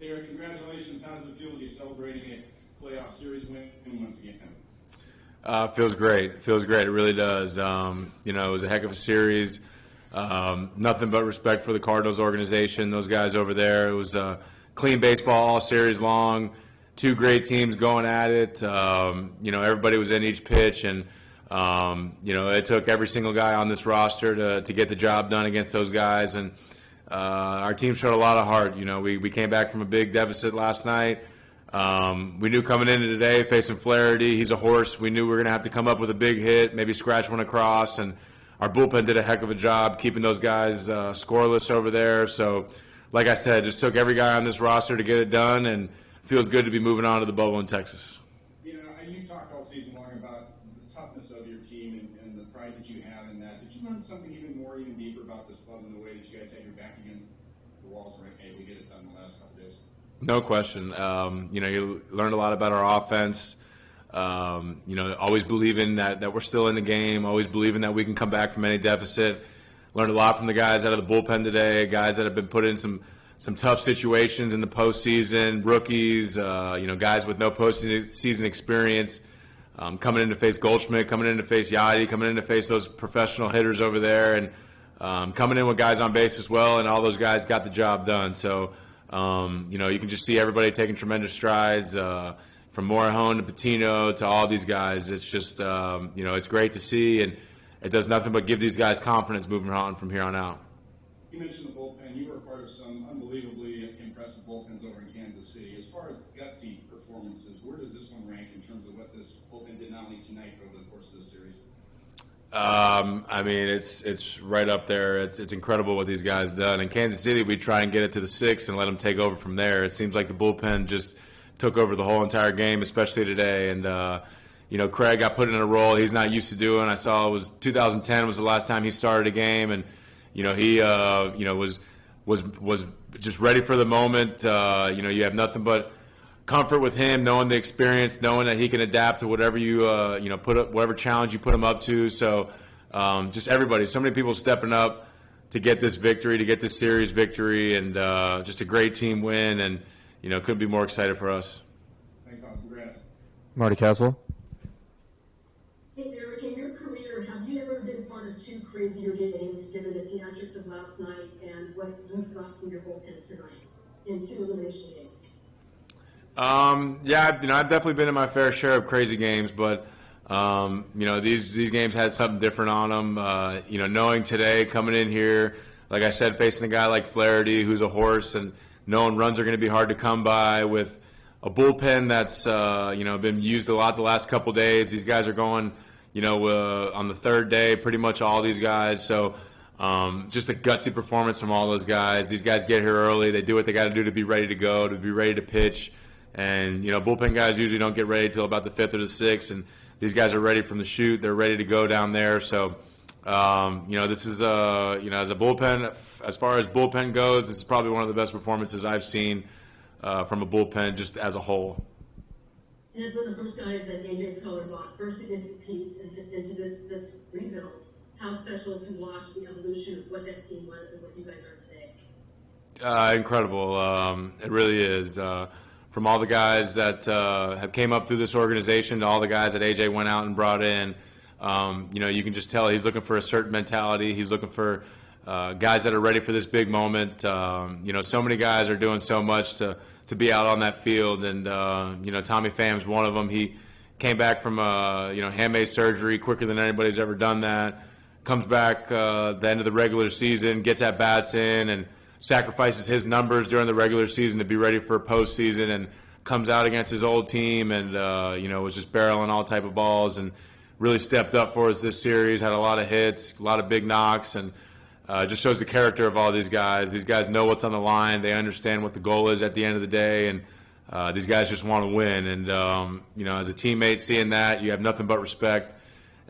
Eric, congratulations. How does it feel to be celebrating a playoff series win once again? Feels great. Feels great. It really does. It was a heck of a series. Nothing but respect for the Cardinals organization, those guys over there. It was clean baseball all series long. Two great teams going at it. Everybody was in each pitch, and it took every single guy on this roster to get the job done against those guys. And our team showed a lot of heart. We came back from a big deficit last night. We knew coming into today, facing Flaherty, he's a horse. We knew we were going to have to come up with a big hit, maybe scratch one across, and our bullpen did a heck of a job keeping those guys scoreless over there. So, like I said, just took every guy on this roster to get it done, and feels good to be moving on to the bubble in Texas. You've talked all season long about the toughness of your team and the pride that you have in that. Did you learn something even deeper about this club and the way that you guys had your back against the walls and hey, we get it done the last couple of days? No question. You learned a lot about our offense. Always believing that we're still in the game, always believing that we can come back from any deficit. Learned a lot from the guys out of the bullpen today, guys that have been put in some tough situations in the postseason, rookies, guys with no postseason experience, coming in to face Goldschmidt, coming in to face Yachty, coming in to face those professional hitters over there, and coming in with guys on base as well, and all those guys got the job done. So, you can just see everybody taking tremendous strides, from Morihone to Patino to all these guys. It's just, it's great to see, and it does nothing but give these guys confidence moving on from here on out. You mentioned the bullpen. You were a part of some unbelievably impressive bullpens over in Kansas City. As far as gutsy performances, where does this one rank in terms of what this bullpen did not only tonight but over the course of this series? It's right up there. It's incredible what these guys done. In Kansas City, we try and get it to the sixth and let them take over from there. It seems like the bullpen just took over the whole entire game, especially today. And Craig got put in a role he's not used to doing. I saw it was 2010 was the last time he started a game, and he was just ready for the moment. You have nothing but comfort with him, knowing the experience, knowing that he can adapt to whatever you put up, whatever challenge you put him up to. So just everybody, so many people stepping up to get this victory, to get this series victory, and just a great team win, and couldn't be more excited for us. Thanks, Hans. Congrats. Marty Caswell. Hey, Eric, in your career, have you ever been part of two crazier games, given the theatrics of last night and what you've got from your bullpen tonight in two elimination games? I've definitely been in my fair share of crazy games, but these games had something different on them. Knowing today, coming in here, like I said, facing a guy like Flaherty, who's a horse, and knowing runs are going to be hard to come by with a bullpen that's been used a lot the last couple days. These guys are going, on the third day, pretty much all these guys. So just a gutsy performance from all those guys. These guys get here early. They do what they got to do to be ready to go, to be ready to pitch. And, bullpen guys usually don't get ready until about the fifth or the sixth, and these guys are ready from the chute. They're ready to go down there. So, this is, as a bullpen, as far as bullpen goes, this is probably one of the best performances I've seen from a bullpen just as a whole. And as one of the first guys that AJ Teller brought, first significant piece into this rebuild, how special to watch the evolution of what that team was and what you guys are today? Incredible. It really is. From all the guys that have came up through this organization to all the guys that AJ went out and brought in, you can just tell he's looking for a certain mentality. He's looking for guys that are ready for this big moment. So many guys are doing so much to be out on that field, and Tommy Pham's one of them. He came back from handmade surgery quicker than anybody's ever done that. Comes back the end of the regular season, gets at bats in, and sacrifices his numbers during the regular season to be ready for postseason, and comes out against his old team and was just barreling all type of balls and really stepped up for us this series. Had a lot of hits, a lot of big knocks, and just shows the character of all these guys. These guys know what's on the line. They understand what the goal is at the end of the day, and these guys just want to win. And as a teammate, seeing that, you have nothing but respect.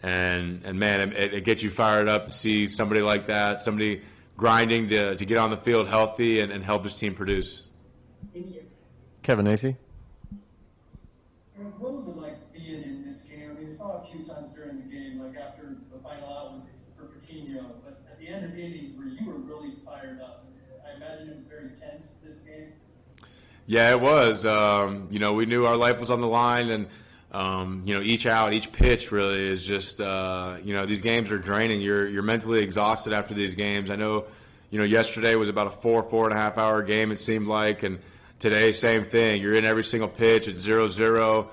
And man, it gets you fired up to see somebody like that, somebody grinding to get on the field healthy and help his team produce. Thank you. Kevin Acey. What was it like being in this game? I mean, you saw a few times during the game, like after the final out for Patino, but at the end of innings where you were really fired up. I imagine it was very tense, this game. Yeah, it was. We knew our life was on the line, and each out, each pitch really is just. These games are draining. You're mentally exhausted after these games. I know. Yesterday was about a 4.5 hour game. It seemed like, and today same thing. You're in every single pitch. It's 0-0.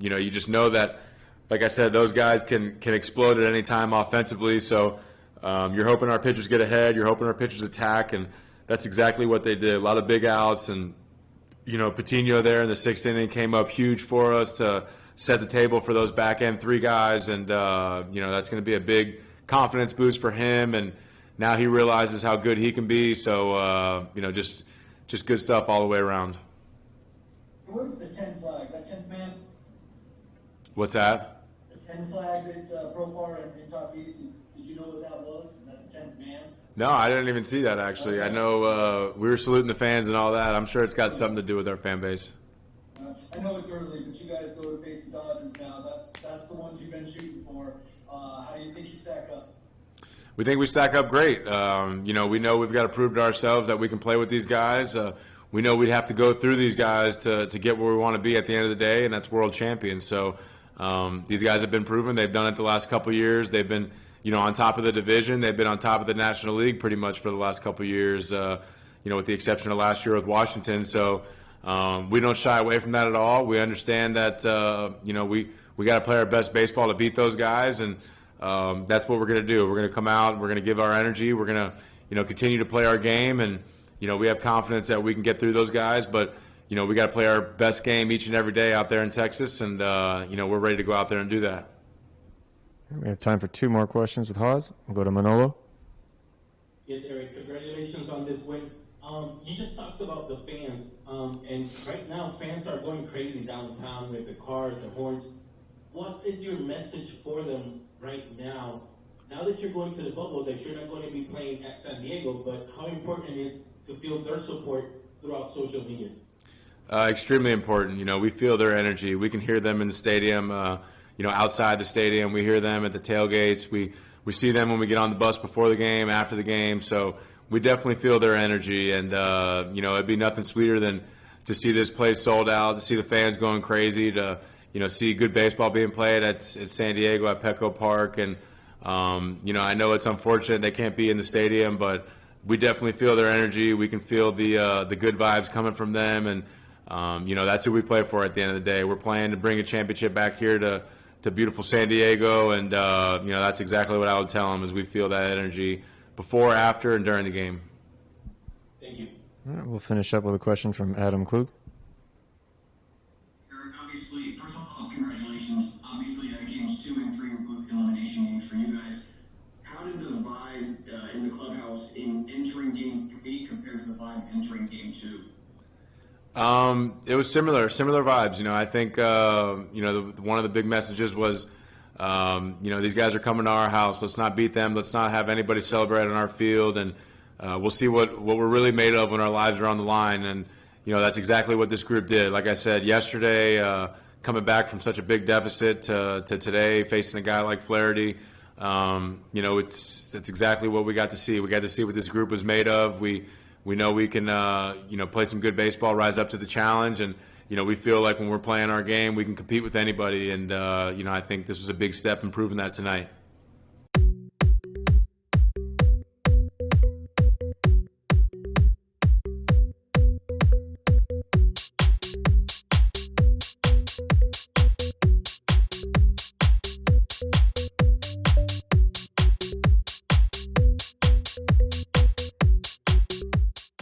You just know that. Like I said, those guys can explode at any time offensively. So you're hoping our pitchers get ahead. You're hoping our pitchers attack, and that's exactly what they did. A lot of big outs, and Patino there in the 6th inning came up huge for us to set the table for those back end 3 guys, and that's going to be a big confidence boost for him. And now he realizes how good he can be. So just good stuff all the way around. What is the 10 flag? Is that 10th man? What's that? The 10 flag that Profar and Tatis, did you know what that was? Is that the 10th man? No, I didn't even see that, actually. Okay. I know we were saluting the fans and all that. I'm sure it's got something to do with our fan base. I know it's early, but you guys go to face the Dodgers now. That's the ones you've been shooting for. How do you think you stack up? We think we stack up great. We know we've got to prove to ourselves that we can play with these guys. We know we'd have to go through these guys to get where we want to be at the end of the day, and that's world champions. So these guys have been proven. They've done it the last couple of years. They've been on top of the division. They've been on top of the National League pretty much for the last couple of years, with the exception of last year with Washington. So we don't shy away from that at all. We understand that, we got to play our best baseball to beat those guys, and that's what we're going to do. We're going to come out, and we're going to give our energy. We're going to, continue to play our game, and, we have confidence that we can get through those guys, but, we got to play our best game each and every day out there in Texas, and, we're ready to go out there and do that. We have time for 2 more questions with Haas. We'll go to Manolo. Yes, Eric, congratulations on this win. You just talked about the fans, and right now fans are going crazy downtown with the cars, the horns. What is your message for them right now? Now that you're going to the bubble, that you're not going to be playing at San Diego, but how important it is to feel their support throughout social media? Extremely important. We feel their energy. We can hear them in the stadium. Outside the stadium, we hear them at the tailgates. We see them when we get on the bus before the game, after the game. So we definitely feel their energy, and it'd be nothing sweeter than to see this place sold out, to see the fans going crazy, to see good baseball being played at San Diego at Petco Park. And I know it's unfortunate they can't be in the stadium, but we definitely feel their energy. We can feel the good vibes coming from them, and that's who we play for at the end of the day. We're playing to bring a championship back here to beautiful San Diego, and that's exactly what I would tell them, is we feel that energy before, after, and during the game. Thank you. All right, we'll finish up with a question from Adam Klug. Eric, obviously, first of all, congratulations. Obviously, games 2 and 3 were both elimination games for you guys. How did the vibe in the clubhouse in entering game 3 compare to the vibe entering game 2? It was similar vibes. I think, one of the big messages was, these guys are coming to our house. Let's not beat them. Let's not have anybody celebrate on our field. And we'll see what we're really made of when our lives are on the line. And, that's exactly what this group did. Like I said, yesterday, coming back from such a big deficit to today, facing a guy like Flaherty, it's exactly what we got to see. We got to see what this group was made of. We know we can, play some good baseball, rise up to the challenge, and, we feel like when we're playing our game, we can compete with anybody, and, I think this was a big step in proving that tonight.